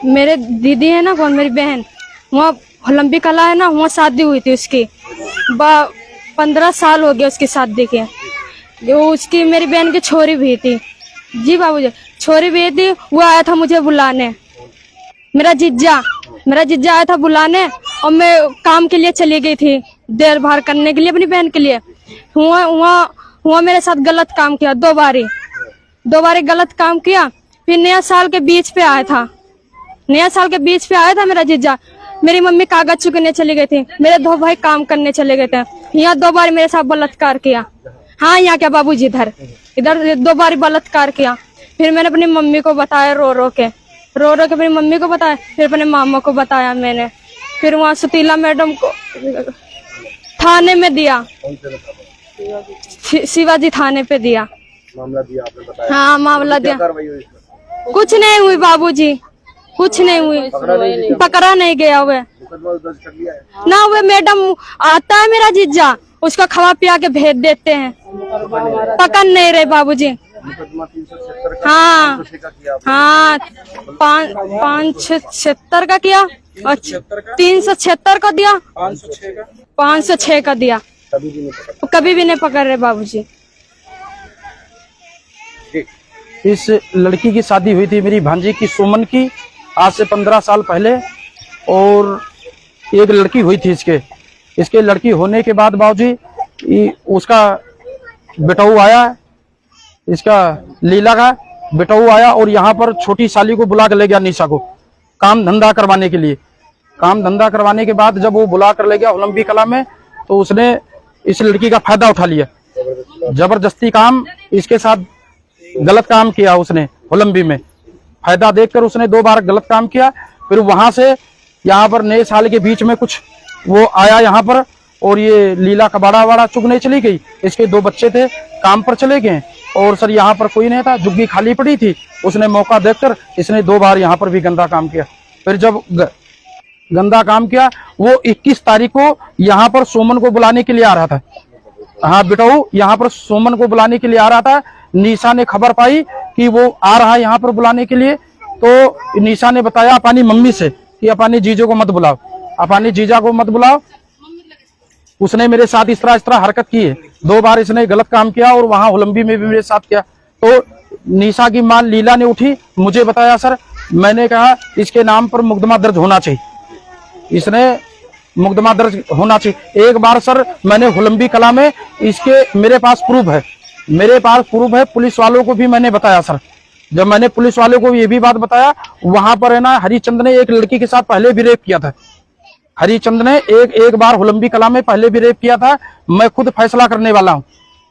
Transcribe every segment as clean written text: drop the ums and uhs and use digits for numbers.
मेरे दीदी है ना, कौन मेरी बहन, वहाँ लंबी कला है ना, वहाँ शादी हुई थी उसकी। 15 साल हो गया उसकी शादी के। जो उसकी मेरी बहन की छोरी भी थी। जी बाबूजी, छोरी भी थी। वो आया था मुझे बुलाने, मेरा जीजा आया था बुलाने, और मैं काम के लिए चली गई थी, देर बार करने के लिए अपनी बहन के लिए। हुआ मेरे साथ गलत काम किया, 2 बारी गलत काम किया। फिर नया साल के बीच पे आया था, मेरा जीजा। मेरी मम्मी कागज चुकने चली गई थी, मेरे 2 भाई काम करने चले गए थे। यहाँ 2 बार मेरे साथ बलात्कार किया। हाँ, यहाँ क्या बाबूजी, इधर 2 बार बलात्कार किया। फिर मैंने अपनी मम्मी को बताया, रो रो के अपनी मम्मी को बताया, फिर अपने मामा को बताया मैंने। फिर वहाँ सुतीला मैडम को थाने में दिया, शिवाजी थाने पे दिया। मामला दिया आपने बताया? हाँ, मामला दिया। कुछ नहीं हुई बाबूजी, कुछ नहीं हुई, पकड़ा नहीं गया। वे ना, वे मैडम आता है मेरा जीजा, उसका खवा पिया के भेज देते हैं, पकड़ नहीं रहे बाबूजी। हाँ 576 का किया, 376 का दिया, 506 का दिया, कभी भी नहीं पकड़ रहे बाबूजी। इस लड़की की शादी हुई थी मेरी भांजी की, सुमन की, आज से 15 साल पहले। और एक लड़की हुई थी इसके लड़की होने के बाद बाबूजी उसका बेटाऊ आया, इसका लीला का बेटाऊ आया, और यहाँ पर छोटी साली को बुला कर ले गया, निशा को, काम धंधा करवाने के लिए। काम धंधा करवाने के बाद जब वो बुला कर ले गया लंबी कला में, तो उसने इस लड़की का फायदा उठा लिया, जबरदस्ती काम इसके साथ गलत काम किया उसने। होलंबी में फायदा देखकर उसने 2 बार गलत काम किया। फिर वहां से यहाँ पर नए साल के बीच में कुछ वो आया यहाँ पर, और ये लीला कबाड़ा वाड़ा चुगने चली गई। इसके 2 बच्चे थे, काम पर चले गए, और सर यहाँ पर कोई नहीं था, जुग्गी खाली पड़ी थी। उसने मौका देखकर इसने 2 बार यहाँ पर भी गंदा काम किया। फिर जब गंदा काम किया, वो 21 तारीख को यहाँ पर सोमन को बुलाने के लिए आ रहा था। हाँ बेटाऊ, यहाँ पर सोमन को बुलाने के लिए आ रहा था। निशा ने खबर पाई कि वो आ रहा है यहाँ पर बुलाने के लिए, तो निशा ने बताया अपनी मम्मी से कि अपने जीजो को मत बुलाओ, अपने जीजा को मत बुलाओ। उसने मेरे साथ इस तरह हरकत की है। 2 बार इसने गलत काम किया, और वहां होलंबी में भी मेरे साथ किया। तो निशा की मां लीला ने उठी, मुझे बताया सर, मैंने कहा इसके नाम पर मुकदमा दर्ज होना चाहिए, इसने मुकदमा दर्ज होना चाहिए। एक बार सर मैंने होलंबी कला में इसके मेरे पास प्रूफ है, पुलिस वालों को भी मैंने बताया सर। जब मैंने पुलिस वालों को ये भी बात बताया, वहां पर है ना, हरिचंद ने एक लड़की के साथ पहले भी रेप किया था। हरिचंद ने एक बार होलंबी कला में पहले भी रेप किया था। मैं खुद फैसला करने वाला हूं,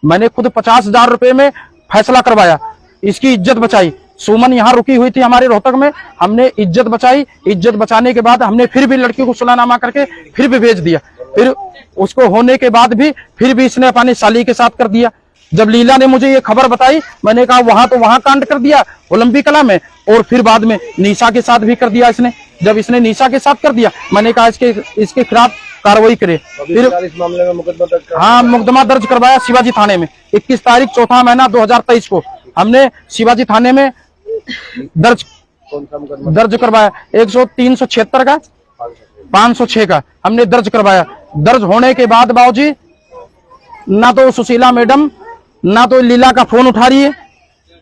मैंने खुद 50,000 रुपए में फैसला करवाया, इसकी इज्जत बचाई। सुमन यहाँ रुकी हुई थी हमारे रोहतक में, हमने इज्जत बचाई। इज्जत बचाने के बाद हमने फिर भी लड़की को सुलहनामा करके फिर भी भेज दिया। फिर उसको होने के बाद भी फिर भी इसने अपनी साली के साथ कर दिया। जब लीला ने मुझे ये खबर बताई, मैंने कहा वहां कांड कर दिया होलंबी कला में, और फिर बाद में निशा के साथ भी कर दिया इसने। जब इसने निशा के साथ कर दिया, मैंने कहा इसके खिलाफ कार्रवाई करे। फिर इस मामले में मुकदमा दर्ज कर, हाँ, मुकदमा दर्ज करवाया शिवाजी थाने में। 21 तारीख 4वां महीना 2023 को हमने शिवाजी थाने में दर्ज करवाया। 376 का 506 का हमने दर्ज करवाया। दर्ज होने के बाद बाबूजी ना तो सुशीला मैडम, ना तो लीला का फोन उठा रही है,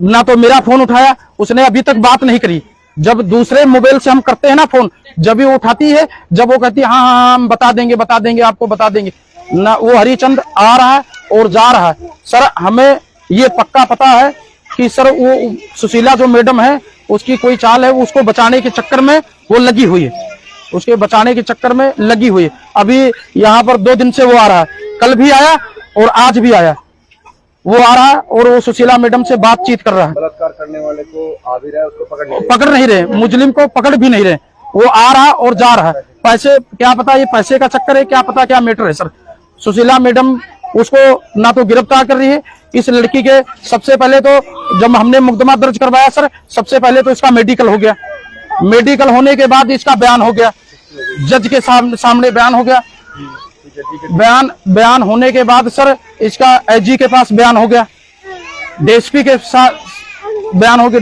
ना तो मेरा फोन उठाया। उसने अभी तक बात नहीं करी। जब दूसरे मोबाइल से हम करते हैं ना फोन, जब भी वो उठाती है, जब वो कहती है हाँ हम बता देंगे आपको बता देंगे ना, वो हरिचंद आ रहा है और जा रहा है। सर हमें ये पक्का पता है कि सर वो सुशीला जो मैडम है, उसकी कोई चाल है, उसको बचाने के चक्कर में वो लगी हुई है, उसके बचाने के चक्कर में लगी हुई है। अभी यहाँ पर 2 दिन से वो आ रहा है, कल भी आया और आज भी आया। वो आ रहा है और वो सुशीला मैडम से बातचीत कर रहा है। बलात्कार करने वाले को आ भी रहा है, उसको पकड़ नहीं रहे, मुजरिम को पकड़ भी नहीं रहे। वो आ रहा और जा रहा है। पैसे, क्या पता ये पैसे का चक्कर है, क्या पता क्या मैटर है सर। सुशीला मैडम उसको ना तो गिरफ्तार कर रही है। इस लड़की के सबसे पहले तो जब हमने मुकदमा दर्ज करवाया सर, सबसे पहले तो इसका मेडिकल हो गया। मेडिकल होने के बाद इसका बयान हो गया, जज के सामने बयान हो गया। बयान होने के बाद सर इसका एसजी के पास बयान हो गया, डीएसपी के साथ बयान हो गया,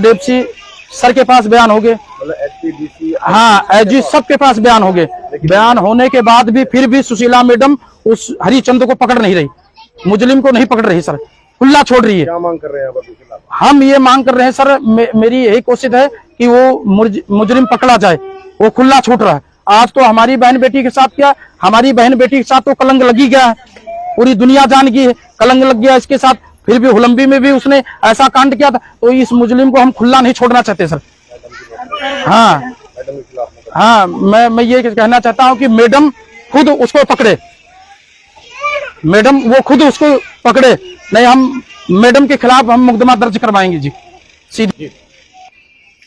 सर के पास बयान हो गए, मतलब एसपी हाँ एसजी सबके पास बयान हो गए। बयान होने के बाद भी फिर भी सुशीला मैडम उस हरिचंद को पकड़ नहीं रही, मुजरिम को नहीं पकड़ रही सर, खुला छोड़ रही है। क्या मांग कर रहे हैं आप? हम ये मांग कर रहे हैं सर, मेरी यही कोशिश है कि वो मुजरिम पकड़ा जाए, वो खुला छूट रहा है। आज तो हमारी बहन बेटी के साथ क्या, हमारी बहन बेटी के साथ तो कलंक लगी गया है, पूरी दुनिया जान गई है कलंक लग गया इसके साथ। फिर भी हुलम्बी में भी उसने ऐसा कांड किया था, तो इस मुजरिम को हम खुला नहीं छोड़ना चाहते सर। हाँ हाँ, मैं ये कहना चाहता हूँ कि मैडम खुद उसको पकड़े, मैडम वो खुद उसको पकड़े, नहीं हम मैडम के खिलाफ हम मुकदमा दर्ज करवाएंगे जी सीधे।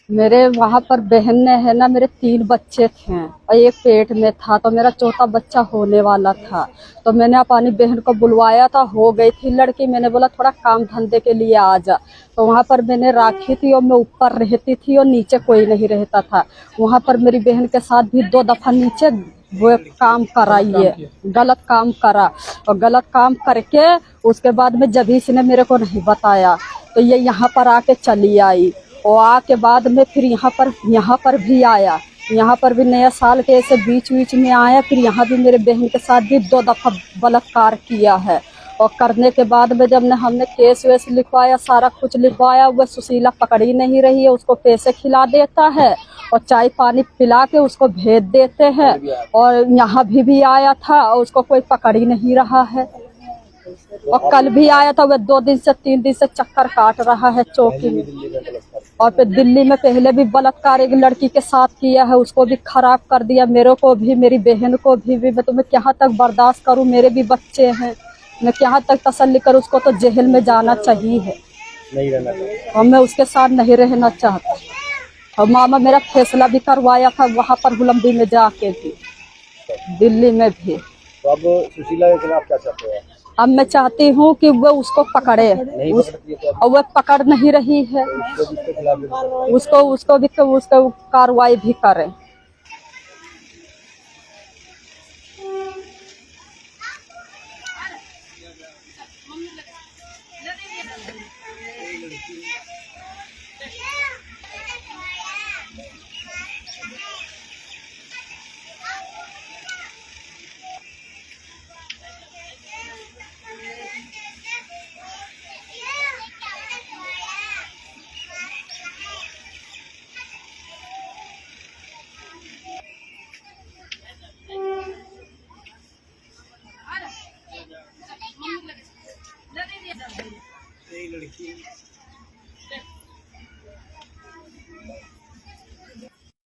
मेरे वहाँ पर बहन ने है ना, मेरे 3 बच्चे थे और एक पेट में था, तो मेरा चौथा बच्चा होने वाला था। तो मैंने अपनी बहन को बुलवाया था, हो गई थी लड़की, मैंने बोला थोड़ा काम धंधे के लिए आ जा। तो वहाँ पर मैंने राखी थी और मैं ऊपर रहती थी और नीचे कोई नहीं रहता था। वहाँ पर मेरी बहन के साथ भी 2 दफा नीचे वो काम करा, ये गलत काम करा, और गलत काम करके उसके बाद में जब इसने मेरे को नहीं बताया तो ये यहाँ पर आके चली आई। और आके बाद में फिर यहाँ पर भी आया, यहाँ पर भी नया साल के ऐसे बीच में आया। फिर यहाँ भी मेरे बहन के साथ भी 2 दफा बलात्कार किया है। और करने के बाद में जब हमने केस वेस लिखवाया, सारा कुछ लिखवाया, वह सुशीला पकड़ी नहीं रही है। उसको पैसे खिला देता है और चाय पानी पिला के उसको भेज देते हैं। और यहाँ भी आया था और उसको कोई पकड़ ही नहीं रहा है। और कल भी आया था, वह 2 दिन से 3 दिन से चक्कर काट रहा है चौकी में। और फिर दिल्ली में पहले भी बलात्कार एक लड़की के साथ किया है, उसको भी खराब कर दिया, मेरे को भी, मेरी बहन को भी। मैं तुम्हें क्या तक बर्दाश्त करूं, मेरे भी बच्चे हैं, मैं क्या तक तसल्ली करूं। उसको तो जेल में जाना चाहिए है, नहीं रहना चाहिए, और मैं उसके साथ नहीं रहना चाहता। और मामा मेरा फैसला भी करवाया था वहाँ पर हुलम्बी में जाके भी, दिल्ली में भी। तो अब सुशीला के खिलाफ क्या चाहते हैं? अब मैं चाहती हूँ कि वो उसको पकड़े, और वो पकड़ नहीं रही है, उसको भी कार्रवाई भी करे।